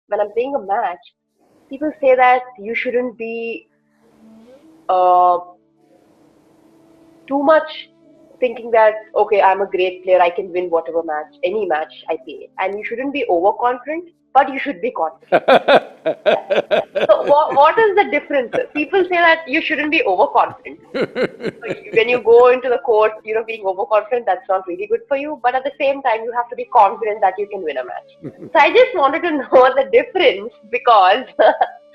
when I'm playing a match, people say that you shouldn't be uh, too much thinking that, okay, I'm a great player, I can win whatever match, any match I play. And you shouldn't be overconfident, but you should be confident. So what is the difference? People say that you shouldn't be overconfident. So when you go into the court, being overconfident, that's not really good for you. But at the same time, you have to be confident that you can win a match. So I just wanted to know the difference because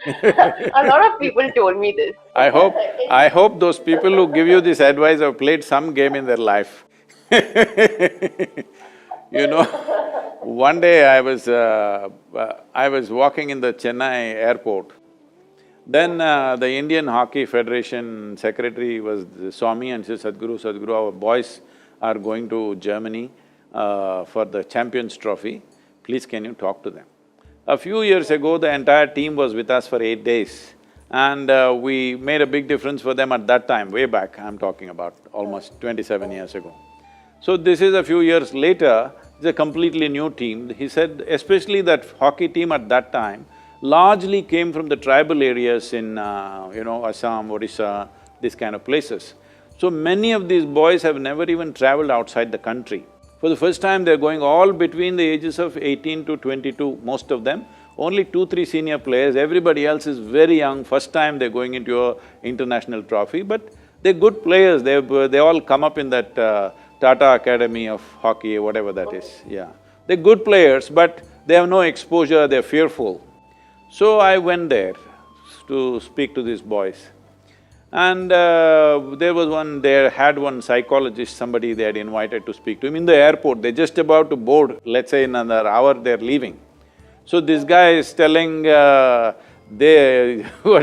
a lot of people told me this. I hope… I hope those people who give you this advice have played some game in their life. You know, one day I was walking in the Chennai airport. Then the Indian Hockey Federation secretary saw me and said, Sadhguru, Sadhguru, our boys are going to Germany for the Champions Trophy. Please can you talk to them? A few years ago, the entire team was with us for 8 days and we made a big difference for them at that time, way back, I'm talking about almost 27 years ago. So this is a few years later, it's a completely new team. He said especially that hockey team at that time largely came from the tribal areas in Assam, Odisha, these kind of places. So many of these boys have never even traveled outside the country. For the first time, they're going all between the ages of 18 to 22, most of them. Only 2-3 senior players, everybody else is very young, first time they're going into a international trophy, but they're good players, they all come up in that Tata Academy of Hockey, whatever that is, yeah. They're good players, but they have no exposure, they're fearful. So I went there to speak to these boys. And they had one psychologist, somebody they had invited to speak to him in the airport. They're just about to board, let's say in another hour they're leaving. So this guy is telling, what,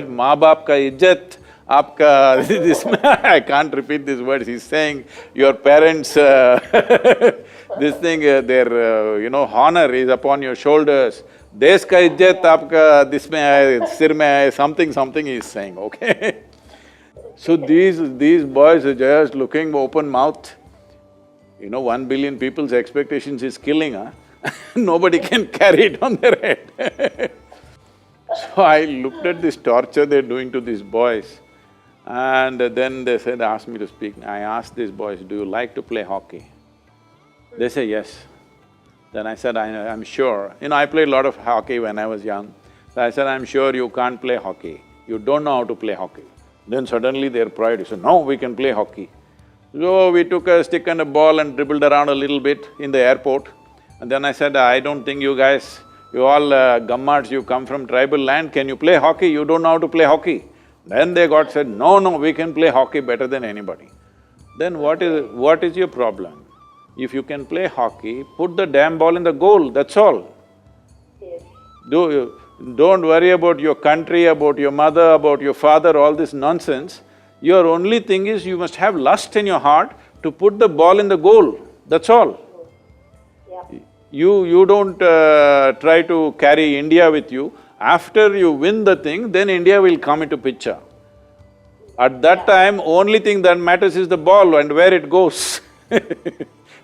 maa baap ka izzat, aapka… this… I can't repeat these words, he's saying, your parents… this thing, their honor is upon your shoulders. Desh ka izzat aapka this mein hai, sir mein hai, something he's saying, okay? So these boys are just looking open mouth. 1 billion people's expectations is killing, huh? Nobody can carry it on their head. So I looked at this torture they're doing to these boys and then they asked me to speak. I asked these boys, do you like to play hockey? They say yes. Then I said, I'm sure… I played a lot of hockey when I was young. So I said, I'm sure you can't play hockey, you don't know how to play hockey. Then suddenly their pride, he said, no, we can play hockey. So we took a stick and a ball and dribbled around a little bit in the airport. And then I said, I don't think you guys, you all gummards, you come from tribal land, can you play hockey? You don't know how to play hockey. Then they said, no, we can play hockey better than anybody. Then what is your problem? If you can play hockey, put the damn ball in the goal, that's all. Yes. Don't worry about your country, about your mother, about your father, all this nonsense. Your only thing is you must have lust in your heart to put the ball in the goal, that's all. Yeah. You don't try to carry India with you. After you win the thing, then India will come into picture. At that time, only thing that matters is the ball and where it goes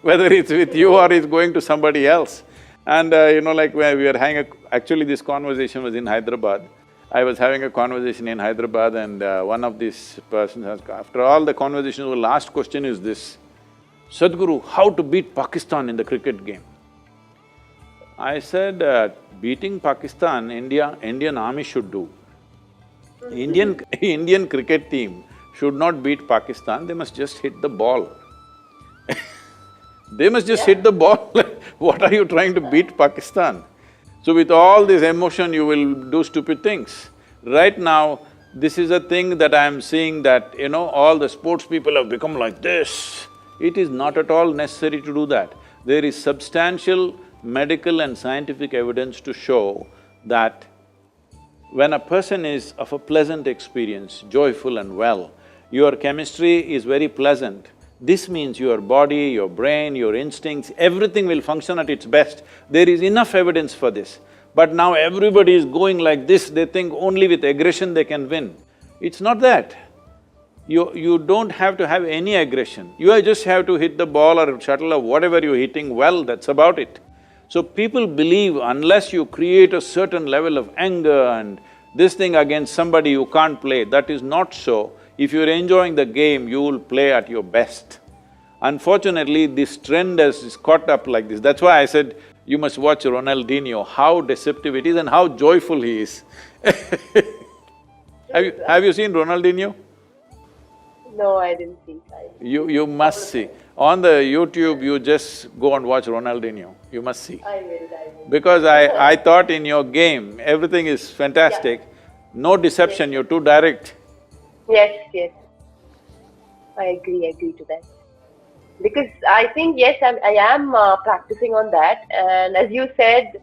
whether it's with you or it's going to somebody else. And like when we were actually this conversation was in Hyderabad. I was having a conversation in Hyderabad and one of these persons asked, after all the conversation, the last question is this, Sadhguru, how to beat Pakistan in the cricket game? I said, beating Pakistan, Indian army should do. Indian cricket team should not beat Pakistan, they must just hit the ball. They must just hit the ball. What are you trying to beat Pakistan? So with all this emotion, you will do stupid things. Right now, this is a thing that I'm seeing that, all the sports people have become like this. It is not at all necessary to do that. There is substantial medical and scientific evidence to show that when a person is of a pleasant experience, joyful and well, your chemistry is very pleasant, this means your body, your brain, your instincts, everything will function at its best. There is enough evidence for this. But now everybody is going like this, they think only with aggression they can win. It's not that. You don't have to have any aggression. You just have to hit the ball or shuttle or whatever you're hitting well, that's about it. So people believe unless you create a certain level of anger and this thing against somebody you can't play, that is not so. If you're enjoying the game, you will play at your best. Unfortunately, this trend has caught up like this. That's why I said, you must watch Ronaldinho, how deceptive it is and how joyful he is. Have you seen Ronaldinho? No, I didn't think I. You must see. On the YouTube, you just go and watch Ronaldinho, you must see. I will. Because I thought in your game, everything is fantastic, no deception, you're too direct. Yes. I agree to that. Because I think, yes, I am practicing on that. And as you said,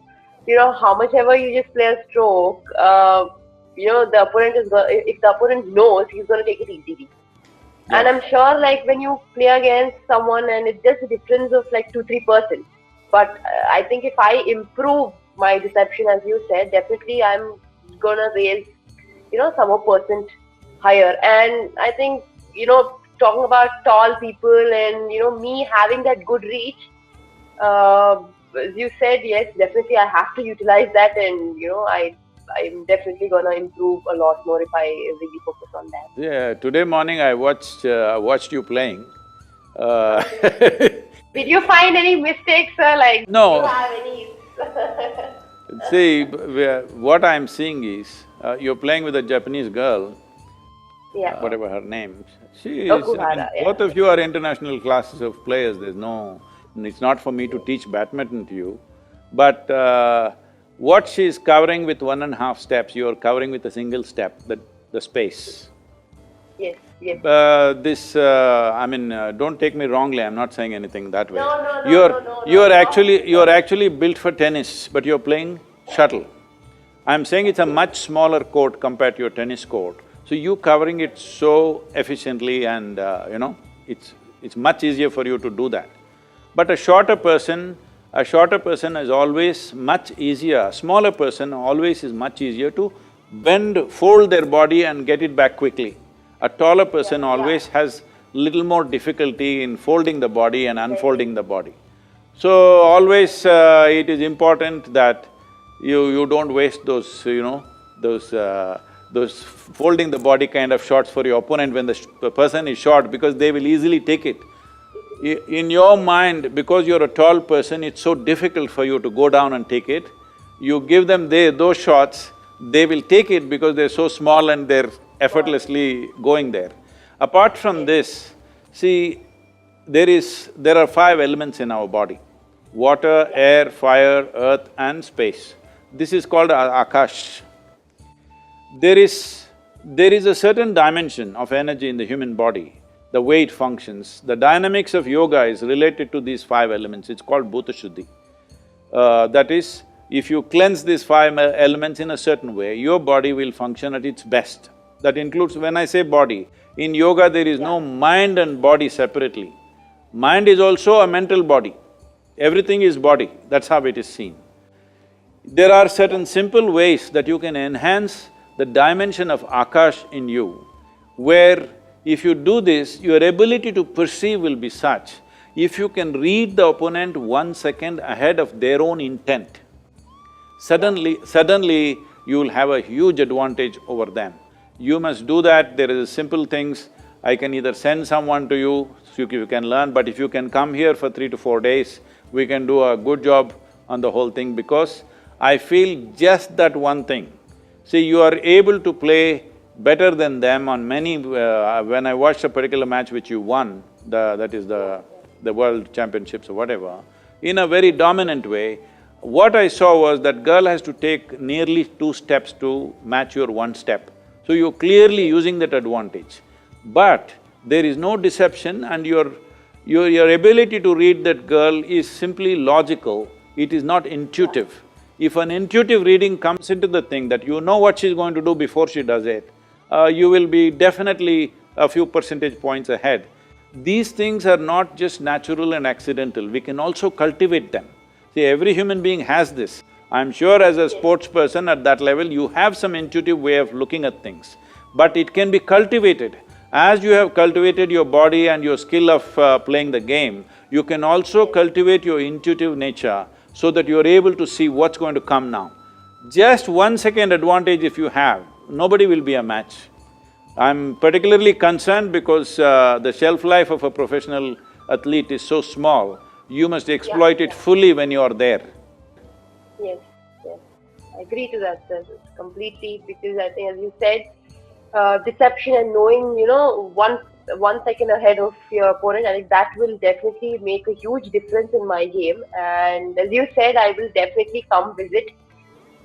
how much ever you just play a stroke, the opponent if the opponent knows, he's going to take it easily. Yeah. And I'm sure, like, when you play against someone and it's just a difference of like 2-3%. But I think if I improve my deception, as you said, definitely I'm gonna raise, some more percent higher. And I think, talking about tall people and, me having that good reach, as you said, yes, definitely I have to utilize that, and, I'm definitely gonna improve a lot more if I really focus on that. Yeah, today morning I watched you playing. Did you find any mistakes, sir? Like, No. do you have any? See, what I'm seeing is, you're playing with a Japanese girl, Yeah. whatever her name. She is… Okuhara, yeah. both of you are international classes of players, there's no… it's not for me to teach badminton to you. But what she's covering with 1.5 steps, you're covering with a single step, the space. Yes. Don't take me wrongly, I'm not saying anything that way. No, You're actually built for tennis, but you're playing shuttle. I'm saying it's a much smaller court compared to your tennis court. So you covering it so efficiently and it's much easier for you to do that. But a shorter person is always much easier, a smaller person always is much easier to bend, fold their body and get it back quickly. A taller person always has little more difficulty in folding the body and unfolding the body. So always it is important that you don't waste those, those folding the body kind of shots for your opponent when the person is short, because they will easily take it. In your mind, because you're a tall person, it's so difficult for you to go down and take it. You give them those shots, they will take it because they're so small and they're effortlessly going there. Apart from this, see, there are 5 elements in our body: water, air, fire, earth and space. This is called Akash. There is a certain dimension of energy in the human body, the way it functions. The dynamics of yoga is related to these 5 elements, it's called Bhuta Shuddhi. That is, if you cleanse these 5 elements in a certain way, your body will function at its best. That includes… when I say body, in yoga there is no mind and body separately. Mind is also a mental body, everything is body, that's how it is seen. There are certain simple ways that you can enhance the dimension of Akash in you, where if you do this, your ability to perceive will be such, if you can read the opponent 1 second ahead of their own intent, suddenly you will have a huge advantage over them. You must do that. There is simple things, I can either send someone to you, so you can learn, but if you can come here for 3 to 4 days, we can do a good job on the whole thing, because I feel just that one thing. See, you are able to play better than them on many… when I watched a particular match which you won, that is the world championships or whatever, in a very dominant way, what I saw was that girl has to take nearly 2 steps to match your 1 step. So you're clearly using that advantage. But there is no deception, and your ability to read that girl is simply logical, it is not intuitive. If an intuitive reading comes into the thing that you know what she's going to do before she does it, you will be definitely a few percentage points ahead. These things are not just natural and accidental, we can also cultivate them. See, every human being has this. I'm sure as a sports person at that level, you have some intuitive way of looking at things, but it can be cultivated. As you have cultivated your body and your skill of playing the game, you can also cultivate your intuitive nature so that you're able to see what's going to come now. Just 1 second advantage if you have, nobody will be a match. I'm particularly concerned because the shelf life of a professional athlete is so small, you must Yeah, exploit it yeah. fully when you're there. Yes, yes. I agree to that, sir. Completely, because I think, as you said, deception and knowing, one second ahead of your opponent, I think that will definitely make a huge difference in my game. And as you said, I will definitely come visit.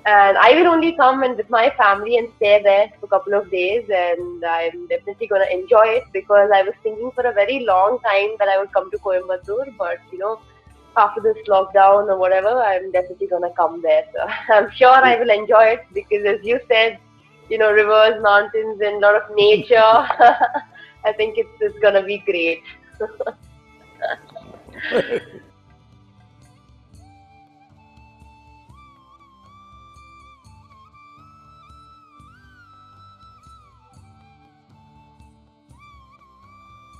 And I will only come and with my family and stay there for a couple of days, and I'm definitely gonna enjoy it because I was thinking for a very long time that I would come to Coimbatore, but after this lockdown or whatever, I'm definitely gonna come there. So I'm sure I will enjoy it because, as you said, rivers, mountains, and a lot of nature. I think it's gonna be great.